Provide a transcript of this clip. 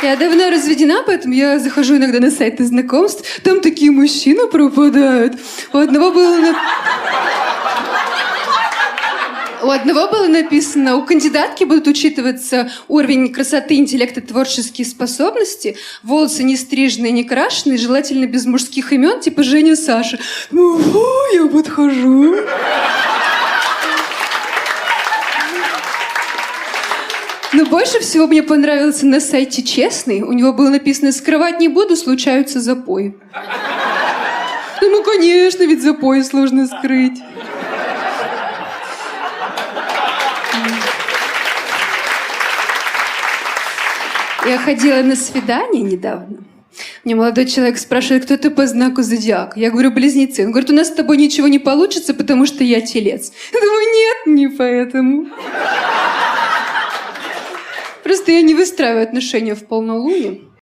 Я давно разведена, поэтому я захожу иногда на сайты знакомств. Там такие мужчины пропадают. У одного было написано, у кандидатки будут учитываться уровень красоты, интеллекта, творческие способности, волосы не стриженные, не крашеные, желательно без мужских имен, типа Женя, Саша. Я подхожу. Но больше всего мне понравился на сайте «Честный». У него было написано «Скрывать не буду, случаются запои». Ну, конечно, ведь запои сложно скрыть. Я ходила на свидание недавно. Мне молодой человек спрашивает, кто ты по знаку зодиака. Я говорю, близнецы. Он говорит, у нас с тобой ничего не получится, потому что я телец. Я думаю, нет, не поэтому. Просто я не выстраиваю отношения в полнолуние.